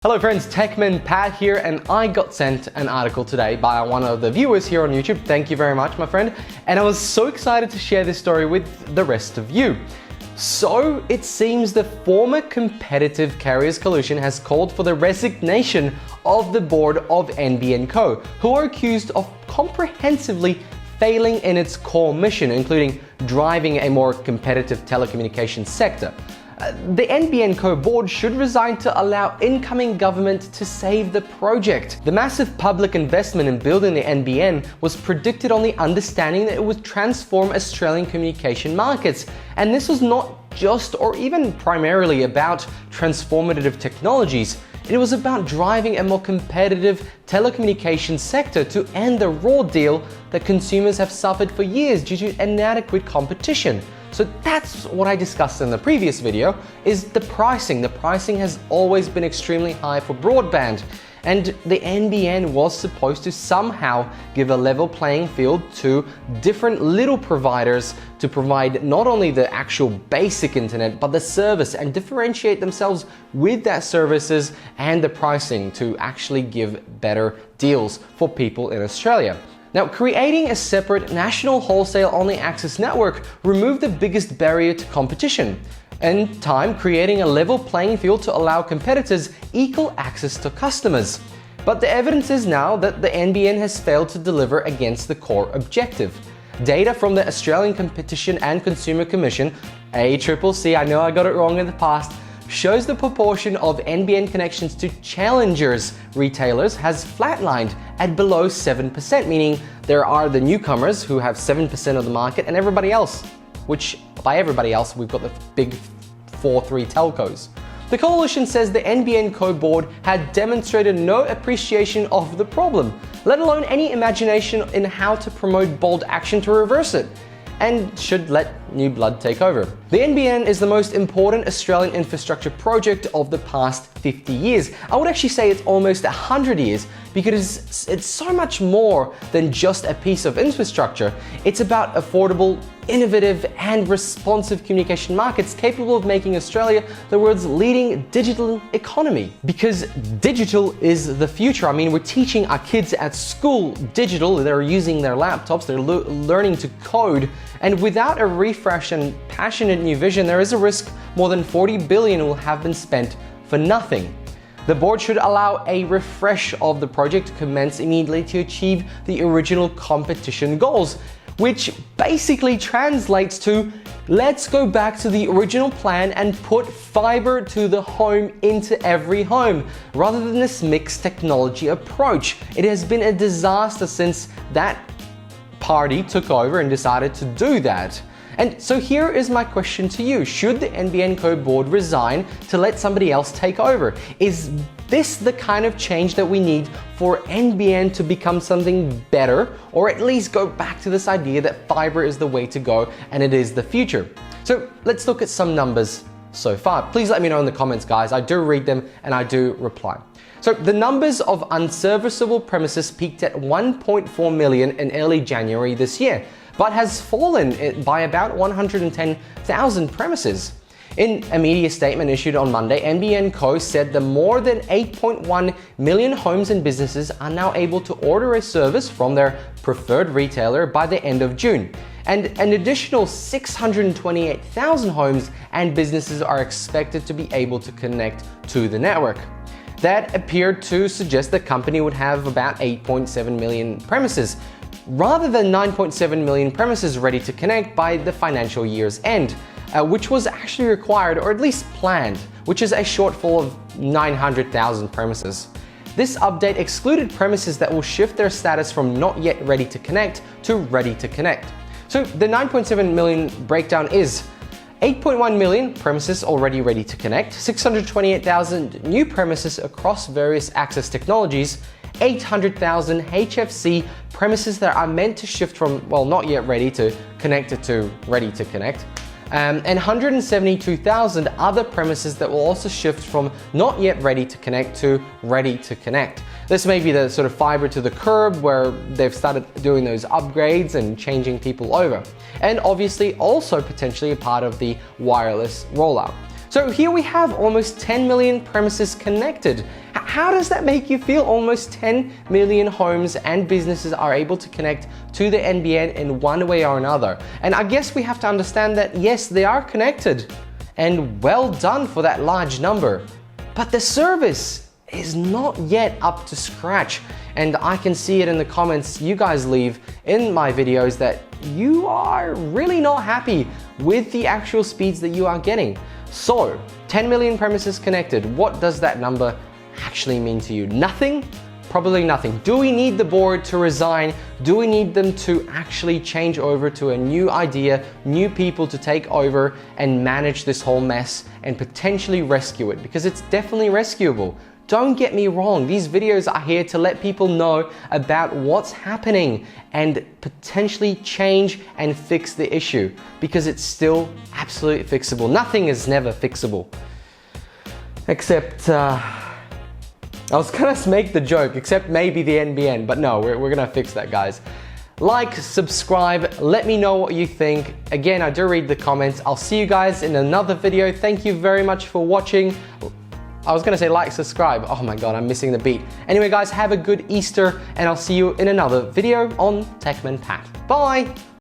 Hello friends, Techman Pat here, and I got sent an article today by one of the viewers here on YouTube. Thank you very much, my friend. And I was so excited to share this story with the rest of you. So it seems the former competitive carriers coalition has called for the resignation of the board of NBN Co, who are accused of comprehensively failing in its core mission, including driving a more competitive telecommunications sector. The NBN Co board should resign to allow incoming government to save the project. The massive public investment in building the NBN was predicted on the understanding that it would transform Australian communication markets. And this was not just or even primarily about transformative technologies. It was about driving a more competitive telecommunications sector to end the raw deal that consumers have suffered for years due to inadequate competition. So that's what I discussed in the previous video, is the pricing. The pricing has always been extremely high for broadband, and the NBN was supposed to somehow give a level playing field to different little providers to provide not only the actual basic internet, but the service, and differentiate themselves with that services and the pricing to actually give better deals for people in Australia. Now, creating a separate national wholesale-only access network removed the biggest barrier to competition, in time creating a level playing field to allow competitors equal access to customers. But the evidence is now that the NBN has failed to deliver against the core objective. Data from the Australian Competition and Consumer Commission, ACCC, I know I got it wrong in the past, shows the proportion of NBN connections to challengers retailers has flatlined at below 7%, meaning there are the newcomers who have 7% of the market and everybody else, which by everybody else, we've got the big 4-3 telcos. The coalition says the NBN Co board had demonstrated no appreciation of the problem, let alone any imagination in how to promote bold action to reverse it, and should let new blood take over. The NBN is the most important Australian infrastructure project of the past 50 years. I would actually say it's almost 100 years, because it's so much more than just a piece of infrastructure. It's about affordable, innovative and responsive communication markets capable of making Australia the world's leading digital economy. Because digital is the future. I mean, we're teaching our kids at school digital, they're using their laptops, they're learning to code, and without a refresh and passionate new vision, there is a risk more than 40 billion will have been spent for nothing. The board should allow a refresh of the project to commence immediately to achieve the original competition goals, which basically translates to let's go back to the original plan and put fiber to the home into every home, rather than this mixed technology approach. It has been a disaster since that party took over and decided to do that. And so here is my question to you. Should the NBN Co board resign to let somebody else take over? Is this the kind of change that we need for NBN to become something better, or at least go back to this idea that fiber is the way to go and it is the future? So let's look at some numbers so far. Please let me know in the comments, guys. I do read them and I do reply. So the numbers of unserviceable premises peaked at 1.4 million in early January this year, but has fallen by about 110,000 premises. In a media statement issued on Monday, NBN Co said the more than 8.1 million homes and businesses are now able to order a service from their preferred retailer by the end of June. And an additional 628,000 homes and businesses are expected to be able to connect to the network. That appeared to suggest the company would have about 8.7 million premises, rather than 9.7 million premises ready to connect by the financial year's end, which was actually required, or at least planned, which is a shortfall of 900,000 premises. This update excluded premises that will shift their status from not yet ready to connect to ready to connect. So the 9.7 million breakdown is 8.1 million premises already ready to connect, 628,000 new premises across various access technologies, 800,000 HFC premises that are meant to shift from, well, not yet ready to connected to ready to connect, and 172,000 other premises that will also shift from not yet ready to connect to ready to connect. This may be the sort of fiber to the curb where they've started doing those upgrades and changing people over. And obviously also potentially a part of the wireless rollout. So here we have almost 10 million premises connected. How does that make you feel? Almost 10 million homes and businesses are able to connect to the NBN in one way or another. And I guess we have to understand that yes, they are connected, and well done for that large number. But the service is not yet up to scratch. And I can see it in the comments you guys leave in my videos that you are really not happy with the actual speeds that you are getting. So 10 million premises connected, what does that number actually mean to you? Nothing? Probably nothing. Do we need the board to resign? Do we need them to actually change over to a new idea, new people to take over and manage this whole mess and potentially rescue it? Because it's definitely rescuable. Don't get me wrong, these videos are here to let people know about what's happening and potentially change and fix the issue, because it's still absolutely fixable. Nothing is never fixable. Except, I was gonna make the joke, except maybe the NBN, but no, we're gonna fix that, guys. Like, subscribe, let me know what you think. Again, I do read the comments. I'll see you guys in another video. Thank you very much for watching. I was gonna say like, subscribe. Oh my God, I'm missing the beat. Anyway guys, have a good Easter and I'll see you in another video on Techman Pat. Bye.